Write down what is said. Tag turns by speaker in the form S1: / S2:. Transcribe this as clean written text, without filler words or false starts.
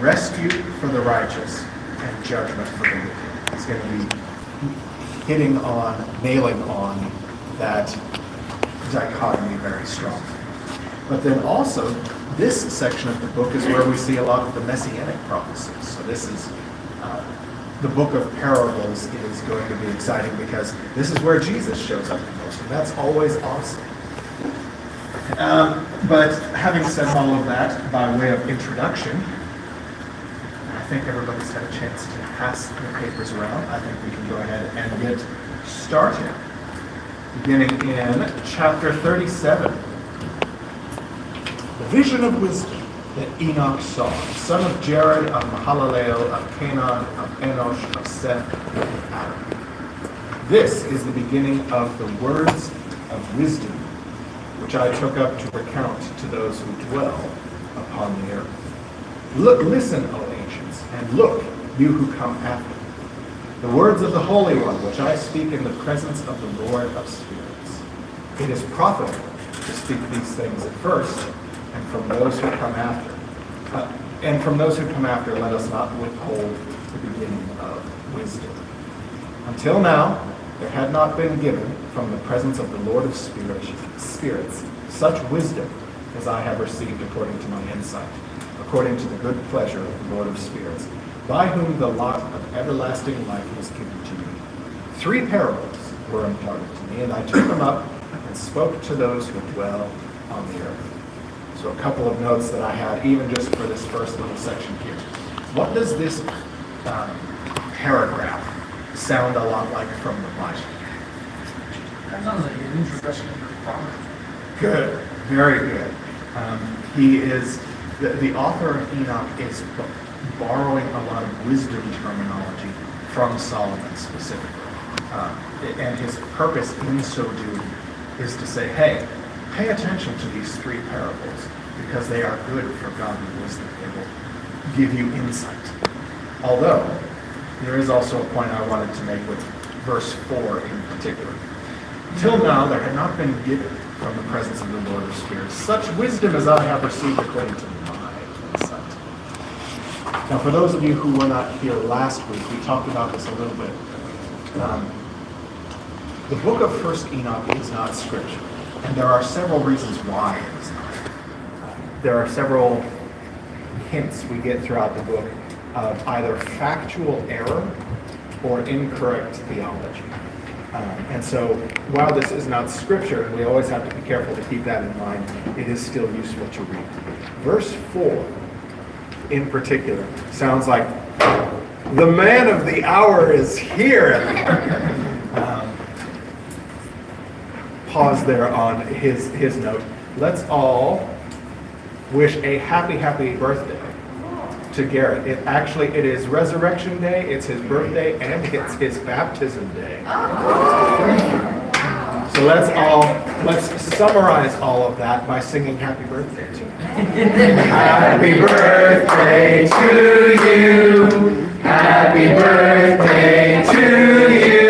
S1: rescue for the righteous and judgment for the wicked. He's going to be nailing on that dichotomy very strong. But then also, this section of the book is where we see a lot of the messianic prophecies. So this is the book of parables is going to be exciting because this is where Jesus shows up the most, and that's always awesome. But having said all of that by way of introduction, I think everybody's had a chance to pass the papers around. I think we can go ahead and get started. Beginning in chapter 37. The vision of wisdom that Enoch saw, the son of Jared, of Mahalalel, of Canaan, of Enosh, of Seth, of Adam. This is the beginning of the words of wisdom, which I took up to recount to those who dwell upon the earth. Listen, O ancients, and look, you who come after. The words of the Holy One, which I speak in the presence of the Lord of spirits. It is profitable to speak these things at first, and from those who come after. Let us not withhold the beginning of wisdom. Until now, there had not been given from the presence of the Lord of spirits such wisdom as I have received according to my insight, according to the good pleasure of the Lord of spirits, by whom the lot of everlasting life was given to me. 3 parables were imparted to me, and I took them up and spoke to those who dwell on the earth. So a couple of notes that I had, even just for this first little section here. What does this paragraph sound a lot like from the Bible?
S2: That sounds like an introduction to the prophet.
S1: Good, very good. The author of Enoch is borrowing a lot of wisdom terminology from Solomon specifically. And his purpose in so doing is to say, hey, pay attention to these 3 parables because they are good for godly wisdom. They will give you insight. Although, there is also a point I wanted to make with verse 4 in particular. Till now there had not been given from the presence of the Lord of spirits such wisdom as I have received according to my insight. Now for those of you who were not here last week, we talked about this a little bit. The book of 1st Enoch is not scripture. And there are several reasons why it is not. There are several hints we get throughout the book of either factual error or incorrect theology. And so while this is not scripture, and we always have to be careful to keep that in mind, it is still useful to read. Verse 4, in particular, sounds like, the man of the hour is here. Pause there on his note. Let's all wish a happy birthday to Garrett. It is Resurrection Day, it's his birthday, and it's his baptism day. So let's summarize all of that by singing happy birthday to him. Happy birthday to you. Happy birthday to you.